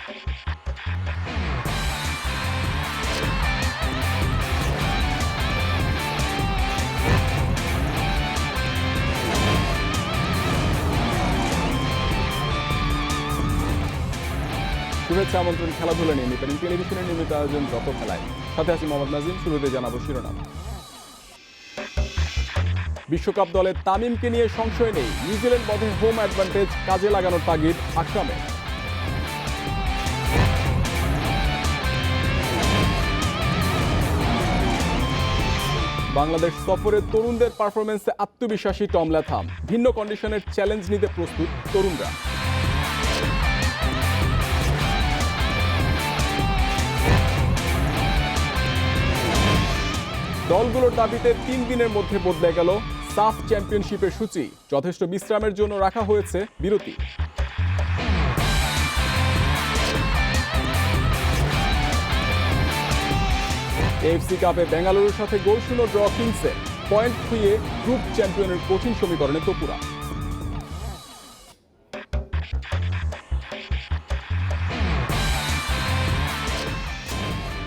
শুভেচ্ছা আমন্ত্রণ খেলাধুলা নিয়ে ইন্ডিপেন্ডেন্ট টেলিভিশনের নিয়মিত আয়োজন যত খেলায়, সাথে আছি মোহাম্মদ নাজিম। শুরুতে জানাবো শিরোনাম। বিশ্বকাপ দলে তামিমকে নিয়ে সংশয় নেই, নিউজিল্যান্ড বধে হোম অ্যাডভান্টেজ কাজে লাগানোর তাগিদ আকরামের। বাংলাদেশ সফরে তরুণদের পারফরমেন্সে আত্মবিশ্বাসী টম ল্যাথাম, ভিন্ন কন্ডিশনের চ্যালেঞ্জ নিতে প্রস্তুত তরুণরা। দলগুলোর দাবিতে 3 দিনের মধ্যে বদলে গেল সাফ চ্যাম্পিয়নশিপের সূচি, যথেষ্ট বিশ্রামের জন্য রাখা হয়েছে বিরতি। এএফসি কাপে বেঙ্গালুরুর সাথে গোলশূন্য ড্র কিংসে, পয়েন্ট খুইয়ে গ্রুপ চ্যাম্পিয়নের কঠিন সমীকরণে তপুরা।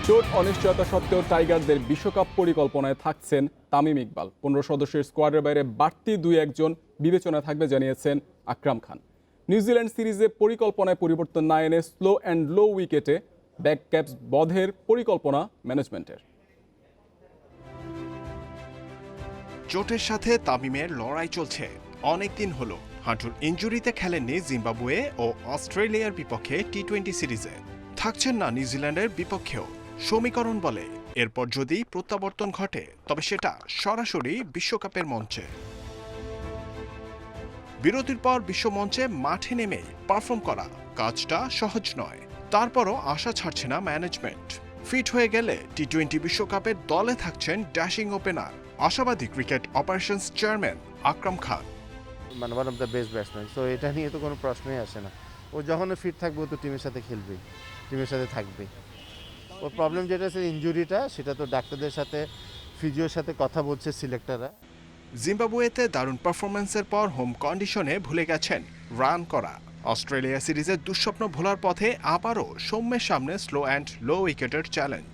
চোট অনিশ্চয়তা সত্ত্বেও টাইগারদের বিশ্বকাপ পরিকল্পনায় থাকছেন তামিম ইকবাল। 15 সদস্যের স্কোয়াডের বাইরে বাড়তি 2-1 বিবেচনায় থাকবে জানিয়েছেন আকরাম খান। নিউজিল্যান্ড সিরিজে পরিকল্পনায় পরিবর্তন না এনে স্লো অ্যান্ড লো উইকেটে ব্ল্যাকক্যাপস বধের পরিকল্পনা ম্যানেজমেন্টের। চোটের সাথে তামিমের লড়াই চলছে অনেকদিন হলো। হাঁটুর ইনজুরিতে খেলেননি জিম্বাবুয়ে ও অস্ট্রেলিয়ার বিপক্ষে টি-20 সিরিজে, থাকছেন না নিউজিল্যান্ডের বিপক্ষেও। সমীকরণ বলে এরপর যদি প্রত্যাবর্তন ঘটে তবে সেটা সরাসরি বিশ্বকাপের মঞ্চে। বিরতির পর বিশ্বমঞ্চে মাঠে নেমে পারফর্ম করা কাজটা সহজ নয়। তারপরও আশা ছাড়ছে না ম্যানেজমেন্ট। ফিট হয়ে গেলে টি-20 বিশ্বকাপের দলে থাকছেন ড্যাশিং ওপেনার, আশাবাদী cricket operations chairman Akram Khan. মানে one of the best batsman, so এটা নিয়ে তো কোনো প্রশ্নই আসে না। ও যখন ফিট থাকবে ও তো টিমের সাথে খেলবে, টিমের সাথে থাকবে। ওর প্রবলেম যেটা আছে ইনজুরিটা, সেটা তো ডাক্তারদের সাথে ফিজিওর সাথে কথা বলছে সিলেক্টররা। জিম্বাবুয়েতে দারুণ পারফরমেন্সের পর হোম কন্ডিশনে ভুলে গেছেন রান করা। অস্ট্রেলিয়া সিরিজের দুঃস্বপ্ন ভোলার পথে আবারও সৌম্যের সামনে স্লো অ্যান্ড লো উইকেটের চ্যালেঞ্জ।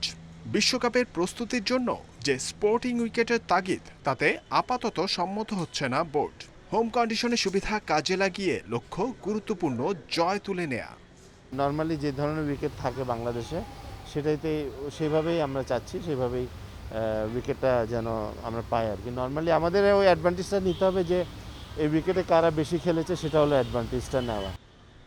বিশ্বকাপের প্রস্তুতির জন্য যে স্পোর্টিং উইকেটের তাগিদ, তাতে আপাতত সম্মত হচ্ছে না বোর্ড। হোম কন্ডিশনে সুবিধা কাজে লাগিয়ে লক্ষ্য গুরুত্বপূর্ণ জয় তুলে নেয়া। নর্মালি যে ধরনের উইকেট থাকে বাংলাদেশে, সেটাইতে সেভাবেই আমরা চাচ্ছি, সেভাবেই উইকেটটা যেন আমরা পাই আর কি। নর্মালি আমাদের ওই অ্যাডভান্টেজটা নিতে হবে যে এই উইকেটে কারা বেশি খেলেছে, সেটা হলো অ্যাডভান্টেজটা নেওয়া।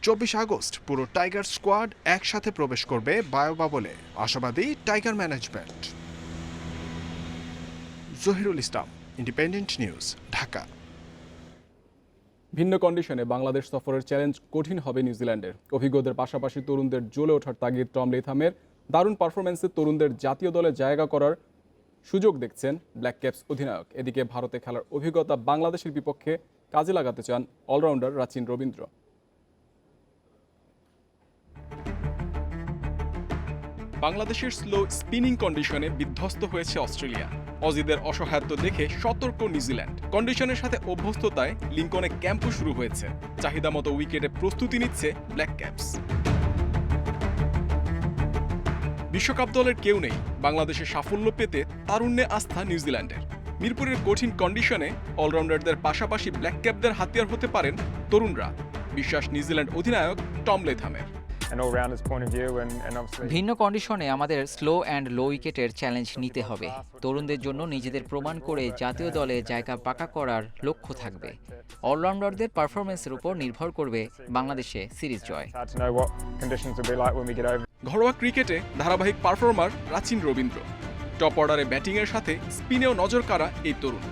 24 আগস্ট পুরো টাইগার স্কোয়াড একসাথে প্রবেশ করবে বায়োবাবলে, আশাবাদী টাইগার ম্যানেজমেন্ট। জহিরুল ইসলাম, ইন্ডিপেন্ডেন্ট নিউজ, ঢাকা। ভিন্ন কন্ডিশনে বাংলাদেশ সফরের চ্যালেঞ্জ কঠিন হবে নিউজিল্যান্ডের। অভিজ্ঞদের পাশাপাশি তরুণদের জ্বলে ওঠার তাগিদ টম লেথামের। দারুণ পারফরমেন্সে তরুণদের জাতীয় দলে জায়গা করার সুযোগ দেখছেন ব্ল্যাকক্যাপস অধিনায়ক। এদিকে ভারতে খেলার অভিজ্ঞতা বাংলাদেশের বিপক্ষে কাজে লাগাতে চান অলরাউন্ডার রাচিন রবীন্দ্র। বাংলাদেশের স্লো স্পিনিং কন্ডিশনে বিধ্বস্ত হয়েছে অস্ট্রেলিয়া। অজিদের অসহায়ত্ব দেখে সতর্ক নিউজিল্যান্ড। কন্ডিশনের সাথে অভ্যস্ততায় লিঙ্কনে ক্যাম্পও শুরু হয়েছে। চাহিদা মতো উইকেটে প্রস্তুতি নিচ্ছে ব্ল্যাকক্যাপস। বিশ্বকাপ দলের কেউ নেই, বাংলাদেশের সাফল্য পেতে তারুণ্যে আস্থা নিউজিল্যান্ডের। মিরপুরের কঠিন কন্ডিশনে অলরাউন্ডারদের পাশাপাশি ব্ল্যাকক্যাপদের হাতিয়ার হতে পারেন তরুণরা, বিশ্বাস নিউজিল্যান্ড অধিনায়ক টম লেথামের। ভিন্ন কন্ডিশনে আমাদের স্লো অ্যান্ড লো উইকেটের চ্যালেঞ্জ নিতে হবে। তরুণদের জন্য নিজেদের প্রমাণ করে জাতীয় দলে জায়গা পাকা করার লক্ষ্য থাকবে। অলরাউন্ডারদের পারফরমেন্সের উপর নির্ভর করবে বাংলাদেশে সিরিজ জয়। ঘরোয়া ক্রিকেটে ধারাবাহিক পারফর্মার রাচিন রবীন্দ্র। টপ অর্ডারে ব্যাটিংয়ের সাথে স্পিনেও নজর কাড়া এই তরুণ।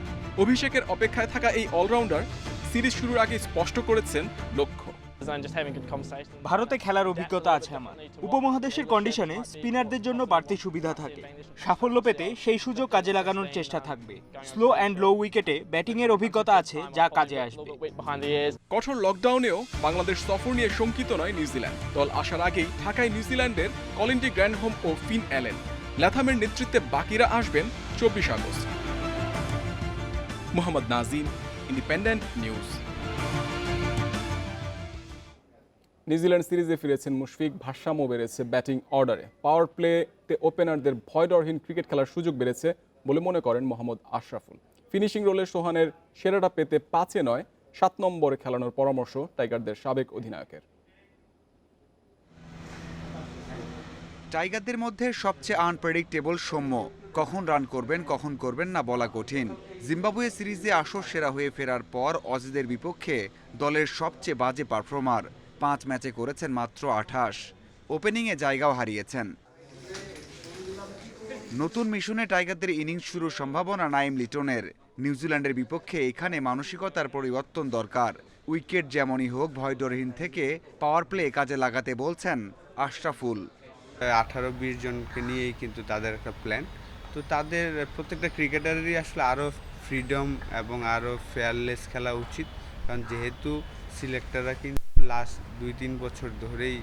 অভিষেকের অপেক্ষায় থাকা এই অলরাউন্ডার সিরিজ শুরুর আগে স্পষ্ট করেছেন লক্ষ্য। ভারতে খেলার অভিজ্ঞতা আছে আমার। উপমহাদেশের কন্ডিশনে স্পিনারদের জন্য বাড়তি সুবিধা থাকে। সাফল্য পেতে সেই সুযোগ কাজে লাগানোর চেষ্টা থাকবে। স্লো অ্যান্ড লো উইকেটে ব্যাটিংয়ের অভিজ্ঞতা আছে, যা কাজে আসবে। কঠোর লকডাউনেও বাংলাদেশ সফর নিয়ে শঙ্কিত নয় নিউজিল্যান্ড। দল আসার আগেই ঢাকায় নিউজিল্যান্ডের কলিন্টি গ্র্যান্ডহোম ও ফিন অ্যালেন। ল্যাথামের নেতৃত্বে বাকিরা আসবেন 24 August. Mohammad Nazim, independent news. New Zealand সিরিজে ফিরেছেন মুশফিক, ভারসাম্য বেড়েছে ব্যাটিং অর্ডারে। পাওয়ার প্লেতে ওপেনারদের ভয়ডরহীন ক্রিকেট খেলার সুযোগ বেড়েছে বলে মনে করেন মোহাম্মদ আশরাফুল। ফিনিশিং রোলে সোহানের সেরাটা পেতে 5-এ নয় 7 নম্বরে খেলানোর পরামর্শ টাইগারদের সাবেক অধিনায়কের। টাইগারদের মধ্যে সবচেয়ে আনপ্রেডিক্টেবল সৌম্য। কখন রান করবেন কখন করবেন না বলা কঠিন। জিম্বাবুয়ে সিরিজে আসর সেরা হয়ে ফেরার পর অজিদের বিপক্ষে দলের সবচেয়ে বাজে পারফর্মার। 5 ম্যাচে করেছেন মাত্র 28। ওপেনিংয়ে জায়গাও হারিয়েছেন। নতুন মিশনে টাইগারদের ইনিংস শুরুর সম্ভাবনা নাইম লিটনের। নিউজিল্যান্ডের বিপক্ষে এখানে মানসিকতার পরিবর্তন দরকার। উইকেট যেমনই হোক ভয়ডরহীন থেকে পাওয়ার প্লে কাজে লাগাতে বলছেন আশরাফুল। 18-20 জনকে নিয়েই কিন্তু তাদের একটা প্ল্যান। তো তাদের প্রত্যেকটা ক্রিকেটারেরই আসলে আরও ফ্রিডম এবং আরও ফেয়ারলেস খেলা উচিত, কারণ যেহেতু সিলেক্টররা কিন্তু লাস্ট 2-3 বছর ধরেই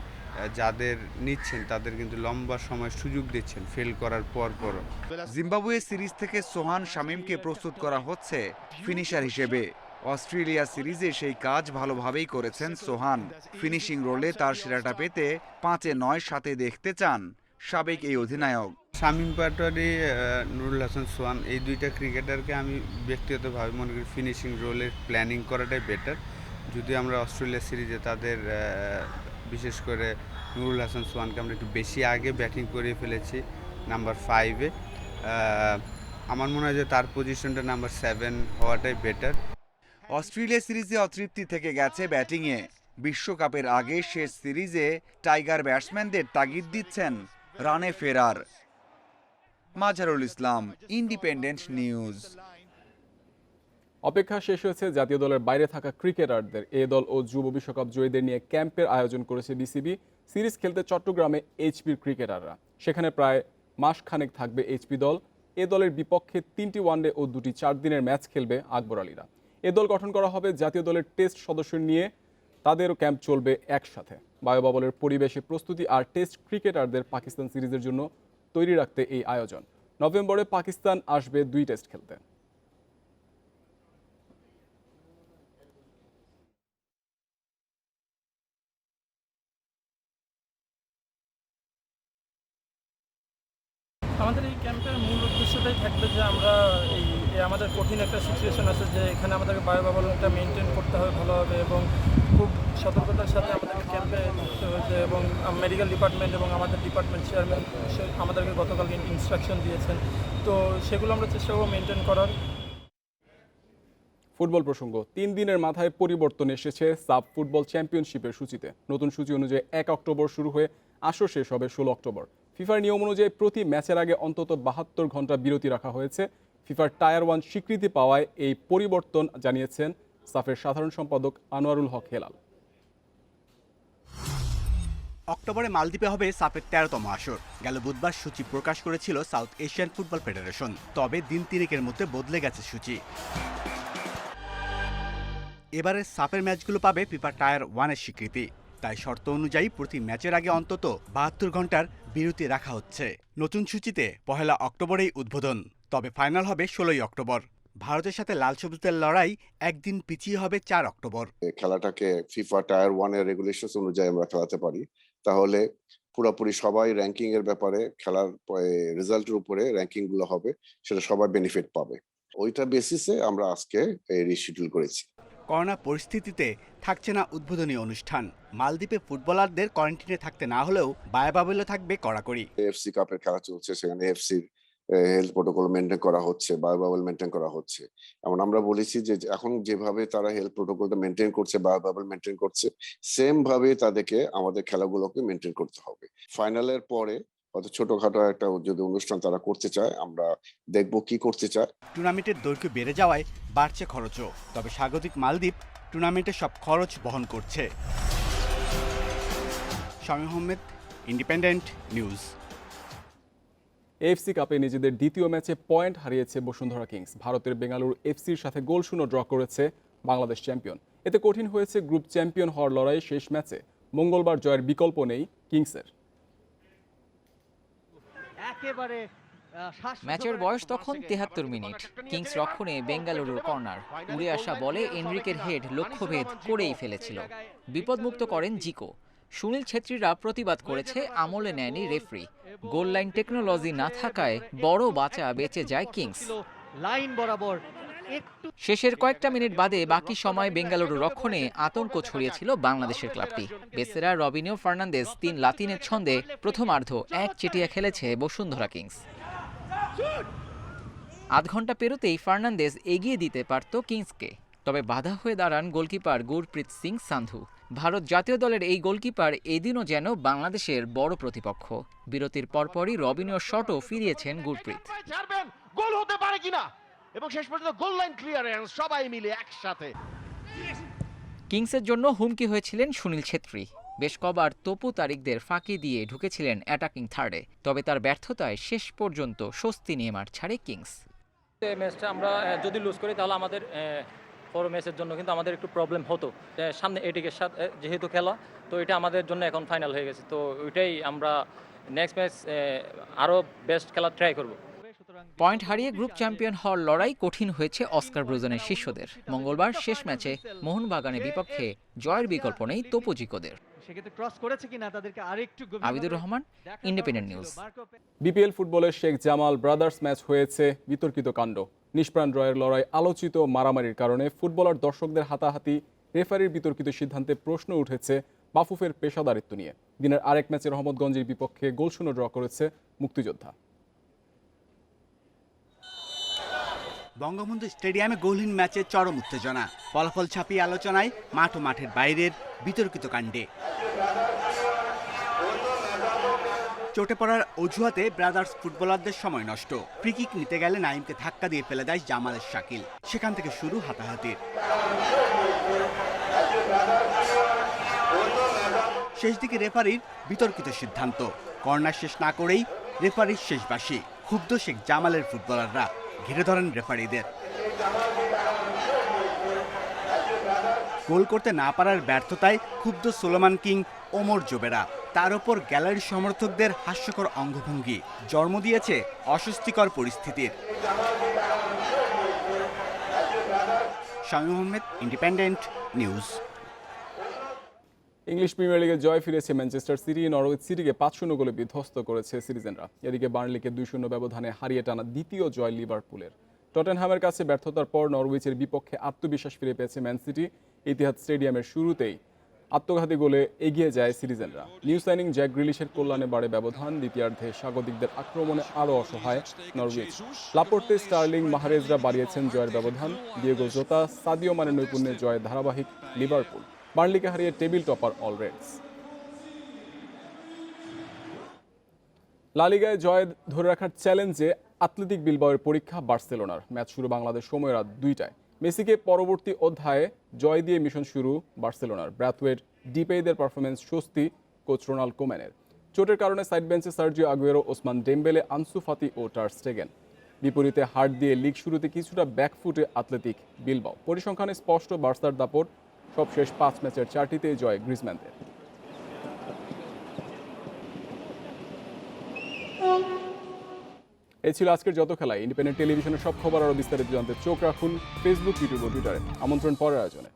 যাদের নিচ্ছেন তাদের কিন্তু লম্বা সময় সুযোগ দিচ্ছেন ফেল করার পরও। জিম্বাবুয়ে সিরিজ থেকে সোহান শামীমকে প্রস্তুত করা হচ্ছে ফিনিশার হিসেবে। অস্ট্রেলিয়া সিরিজে সেই কাজ ভালোভাবেই করেছেন সোহান। ফিনিশিং রোলে তার সেরাটা পেতে 5-এ নয় 7-এ দেখতে চান সাবেক এই অধিনায়ক। শামীম পাটোয়ারি, নুরুল হাসান সোহান, এই দুইটা ক্রিকেটারকে আমি ব্যক্তিগতভাবে মনে করি ফিনিশিং রোলের প্ল্যানিং করাটাই বেটার। যদি আমরা অস্ট্রেলিয়া সিরিজে তাদের বিশেষ করে নুরুল হাসান সোহানকে আমরা একটু বেশি আগে ব্যাটিং করে ফেলেছি নাম্বার 5-এ, আমার মনে হয় যে তার পজিশনটা নাম্বার 7 হওয়াটাই বেটার। অস্ট্রেলিয়া সিরিজে অতৃপ্তি থেকে গেছে ব্যাটিংয়ে। বিশ্বকাপের আগে শেষ সিরিজে টাইগার ব্যাটসম্যানদের তাগিদ দিচ্ছেন রানে ফেরার। মাজারুল ইসলাম, ইন্ডিপেন্ডেন্ট নিউজ। অপেক্ষা শেষ হয়েছে জাতীয় দলের বাইরে থাকা ক্রিকেটারদের। এ দল ও যুব বিশ্বকাপ জয়ীদের নিয়ে ক্যাম্পের আয়োজন করেছে বিসিবি। সিরিজ খেলতে চট্টগ্রামে এইচপির ক্রিকেটাররা। সেখানে প্রায় মাসখানেক থাকবে এইচপি দল। এ দলের বিপক্ষে 3টি ওয়ানডে ও 2টি 4 দিনের ম্যাচ খেলবে আকবর আলীরা। এ দল গঠন করা হবে জাতীয় দলের টেস্ট সদস্য নিয়ে। তাদেরও ক্যাম্প চলবে একসাথে। বায়ুবাবলের পরিবেশে প্রস্তুতি আর টেস্ট ক্রিকেটারদের পাকিস্তান সিরিজের জন্য তৈরি রাখতে এই আয়োজন। নভেম্বরে পাকিস্তান আসবে 2 টেস্ট খেলতে। আমাদের এই ক্যাম্পের মূল উদ্দেশ্যটাই থাকবে যে আমরা এই আমাদের কঠিন একটা সিচুয়েশন আছে যে এখানে আমাদেরকে বায়ুবাবলটা মেনটেন করতে হবে ভালোভাবে এবং খুব সতর্কতার সাথে আমাদেরকে ক্যাম্পে ঢুকতে হয়েছে এবং মেডিকেল ডিপার্টমেন্ট এবং আমাদের ডিপার্টমেন্ট চেয়ারম্যান আমাদেরকে গতকালকে ইনস্ট্রাকশন দিয়েছেন। তো সেগুলো আমরা চেষ্টা করবো মেনটেন করার। ফুটবল প্রসঙ্গ, 3 দিনের মাথায় পরিবর্তন এসেছে সাব ফুটবল চ্যাম্পিয়নশিপের সূচিতে। নতুন সূচি অনুযায়ী 1 অক্টোবর শুরু হয়ে আসর শেষ হবে 16 অক্টোবর। ফিফার নিয়ম অনুযায়ী প্রতি ম্যাচের আগে অন্তত 72 ঘন্টা বিরতি রাখা হয়েছে। ফিফার টায়ার 1 স্বীকৃতি পাওয়ায় এই পরিবর্তন জানিয়েছেন সাফের সাধারণ সম্পাদক আনোয়ারুল হক হেলাল। অক্টোবরে মালদ্বীপে হবে সাফের 13তম আসর। গেল বুধবার সূচি প্রকাশ করেছিল সাউথ এশিয়ান ফুটবল ফেডারেশন। তবে দিন 3 মধ্যে বদলে গেছে সূচি। এবারে সাফের ম্যাচগুলো পাবে ফিফা টায়ার 1-এর স্বীকৃতি। তাই শর্ত অনুযায়ী প্রতি ম্যাচের আগে অন্তত 72 ঘন্টার বিরতি রাখা হচ্ছে। নতুন সূচিতে 1 অক্টোবরেই উদ্বোধন। তবে ফাইনাল হবে 16 অক্টোবর। ভারতের সাথে লাল সবুজের লড়াই একদিন পিছিয়ে হবে 4 অক্টোবর। খেলাটাকে ফিফা টায়ার 1-এর রেগুলেশনস অনুযায়ী আমরা খেলাতে পারি, তাহলে পুরোপুরি সবাই র্যাঙ্কিং এর ব্যাপারে খেলার রেজাল্টের উপরে র্যাঙ্কিং গুলো হবে, সেটা সবাই বেনিফিট পাবে। ওইটা বেসিসে আমরা আজকে রিশিডিউল করেছি। করোনা পরিস্থিতিতে থাকছে না উদ্বোধনী অনুষ্ঠান। মালদ্বীপে ফুটবলারদের কোয়ারেন্টিনে থাকতে না হলেও বায়ুবাবলে থাকবে কড়াকড়ি। এফসি কাপের খেলা চলছে, সেখানে এফসির হেলথ প্রোটোকল মেনটেন করা হচ্ছে, বায়ুবাবল মেনটেন করা হচ্ছে। এমন আমরা বলেছি যে এখন যেভাবে তারা হেলথ প্রোটোকলটা মেনটেন করছে, বায়ুবাবল মেনটেন করছে, সেম ভাবে তাদেরকে আমাদের খেলাগুলোকে মেনটেন করতে হবে। ফাইনালের পরে হয়তো ছোটখাটো একটা যদি অনুষ্ঠান তারা করতে চায়, আমরা দেখবো কি করতে চায়। টুর্নামেন্টের দৈর্ঘ্য বেড়ে যাওয়ায় বাড়ছে খরচও। তবে স্বাগতিক মালদ্বীপ টুর্নামেন্টের সব খরচ বহন করছে। Shamim Ahmed, independent news. AFC কাপে নিজেদের দ্বিতীয় ম্যাচে পয়েন্ট হারিয়েছে বসুন্ধরা কিংস। ভারতের বেঙ্গালুরু এফসির সাথে গোলশূন্য ড্র করেছে বাংলাদেশ চ্যাম্পিয়ন। এতে কঠিন হয়েছে গ্রুপ চ্যাম্পিয়ন হওয়ার লড়াইয়ে শেষ ম্যাচে। মঙ্গলবার জয়ের বিকল্প নেই কিংসের। ম্যাচের বয়স তখন 73 মিনিট। কিংস রক্ষণে বেঙ্গালুরুর কর্নার। উড়ে আসা বলে এনরিকের হেড লক্ষ্যভেদ করেই ফেলেছিল। বিপদমুক্ত করেন জিকো। সুনীল ছেত্রীরা প্রতিবাদ করেছে আমলে নেয়নি রেফারি। গোল লাইন টেকনোলজি না থাকায় বড় বাঁচা বেঁচে যায় কিংস। লাইন বরাবর শেষের কয়েকটা মিনিট বাদে বাকি সময় বেঙ্গালুরু রক্ষণে আতঙ্ক ছড়িয়েছিল বাংলাদেশের ক্লাবটি। বেসেরা রবিনিও ফার্নান্দেজ 3 লাতিনের ছন্দে প্রথমার্ধ একচেটিয়া খেলেছে বসুন্ধরা কিংস। আধ ঘন্টা পেরোতেই ফার্নান্দেজ এগিয়ে দিতে পারত কিংসকে, তবে বাধা হয়ে দাঁড়ান গোলকিপার গুরপ্রীত সিং সান্ধু। ভারত জাতীয় দলের এই গোলকিপার এদিনও যেন বাংলাদেশের বড় প্রতিপক্ষ। বিরতির পরপরই রবিনিও শটও ফিরিয়েছেন গুরপ্রীত। গোল হতে পারে কিনা, এবং শেষ পর্যন্ত গোল লাইন ক্লিয়ারেন্স সবাই মিলে একসাথে। কিংসের জন্য হুমকি হয়েছিলেন সুনীল ছেত্রী। বেশ কবার তপু তারিকদের ফাঁকি দিয়ে ঢুকেছিলেন অ্যাটাকিং থার্ডে, তবে তার ব্যর্থতায় শেষ পর্যন্ত স্বস্তি নিয়ে মাঠ ছাড়ে কিংস। ম্যাচটা আমরা যদি লুজ করি তাহলে আমাদের পর ম্যাচের জন্য কিন্তু আমাদের একটু প্রবলেম হতো। সামনে এটিকের সাথে যেহেতু খেলা, তো এটা আমাদের জন্য এখন ফাইনাল হয়ে গেছে, তো ওইটাই আমরা নেক্সট ম্যাচ আরও বেস্ট খেলা ট্রাই করব। পয়েন্ট হারিয়ে গ্রুপ চ্যাম্পিয়ন হওয়ার লড়াই কঠিন হয়েছে অস্কার ব্রুজনের শিষ্যদের। মঙ্গলবার শেষ ম্যাচে মোহনবাগানের বিপক্ষে জয়ের বিকল্প নেই তোপোজিকোদের। Abidur Rahman, Independent News. বিপিএল ফুটবলের শেখ জামাল ব্রাদার্স ম্যাচ হয়েছে বিতর্কিত কাণ্ড। নিষ্প্রাণ ড্রয়ের লড়াই আলোচিত মারামারির কারণে ফুটবলার দর্শকদের হাতাহাতি, রেফারির বিতর্কিত সিদ্ধান্তে প্রশ্ন উঠেছে বাফুফের পেশাদারিত্ব নিয়ে। দিনের আরেক ম্যাচে রহমতগঞ্জের বিপক্ষে গোলশূন্য ড্র করেছে মুক্তিযোদ্ধা। বঙ্গবন্ধু স্টেডিয়ামে গোলহীন ম্যাচে চরম উত্তেজনা, ফলাফল ছাপিয়ে আলোচনায় মাঠ ও মাঠের বাইরের বিতর্কিত কাণ্ডে। চোটে পড়ার অজুহাতে ব্রাদার্স ফুটবলারদের সময় নষ্ট। ফ্রি কিক নিতে গেলে নাইমকে ধাক্কা দিয়ে ফেলে দেয় জামালের শাকিল। সেখান থেকে শুরু হাতাহাতির। শেষ দিকে রেফারির বিতর্কিত সিদ্ধান্ত, কর্নার শেষ না করেই রেফারির শেষ বাঁশি। ক্ষুব্ধ শেখ জামালের ফুটবলাররা ঘিরে ধরেন রেফারিদের। গোল করতে না পারার ব্যর্থতায় ক্ষুব্ধ সোলোমান কিং, ওমর জোবেরা। তার ওপর গ্যালারির সমর্থকদের হাস্যকর অঙ্গভঙ্গি জন্ম দিয়েছে অস্বস্তিকর পরিস্থিতির। Shamim Ahmed, independent news. English premier লিগে জয় ফিরেছে ম্যানচেস্টার সিটি। নরউইচ সিটিকে 5-0 গোলে বিধ্বস্ত করেছে সিটিজেনরা। এদিকে বার্নলিকে 2-0 ব্যবধানে হারিয়ে টানা দ্বিতীয় জয় লিভারপুলের। টটেনহ্যামের কাছে ব্যর্থতার পর নরউইচের বিপক্ষে আত্মবিশ্বাস ফিরে পেয়েছে ম্যান সিটি। ইতিহাদ স্টেডিয়ামের শুরুতেই আত্মঘাতী গোলে এগিয়ে যায় সিটিজেনরা। নিউ সাইনিং জ্যাক গ্রিলিশের কল্যাণে বাড়ে ব্যবধান। দ্বিতীয়ার্ধে স্বাগতিকদের আক্রমণে আরও অসহায় নরউইচ। লাপোর্তে, স্টার্লিং, মাহারেজরা বাড়িয়েছেন জয়ের ব্যবধান। ডিয়েগো জোতা, সাদিও মানের নৈপুণ্যে জয় ধারাবাহিক লিভারপুল। বার্নলিকে হারিয়ে টেবিল টপার অল রেডস। লা লিগায় জয় ধরে রাখার চ্যালেঞ্জে আথলেটিক বিলবাওয়ের পরীক্ষা বার্সেলোনার। ম্যাচ শুরু বাংলাদেশ সময় রাত 2টায়। মেসিকে পরবর্তী অধ্যায়ে জয় দিয়ে মিশন শুরু বার্সেলোনার। ব্র্যাথওয়েট, ডিপেইদের পারফরমেন্স স্বস্তি কোচ রোনাল্ড কোম্যানের। চোটের কারণে সাইড বেঞ্চে Sergio Aguero, Ousmane Dembele, Ansu Fati ও টার স্টেগেন। বিপরীতে হার্ট দিয়ে লিগ শুরুতে কিছুটা ব্যাকফুটে আথলেটিক বিলবাও। পরিসংখ্যানে স্পষ্ট বার্সার দাপট। সবশেষ 5 ম্যাচের 4টিতেই জয় গ্রিজম্যানদের। এই ছিল আজকের যত খেলায়। ইন্ডিপেন্ডেন্ট টেলিভিশনের সব খবর আরও বিস্তারিত জানতে চোখ রাখুন ফেসবুক, ইউটিউব ও টুইটারে। আমন্ত্রণ পরের আয়োজনে।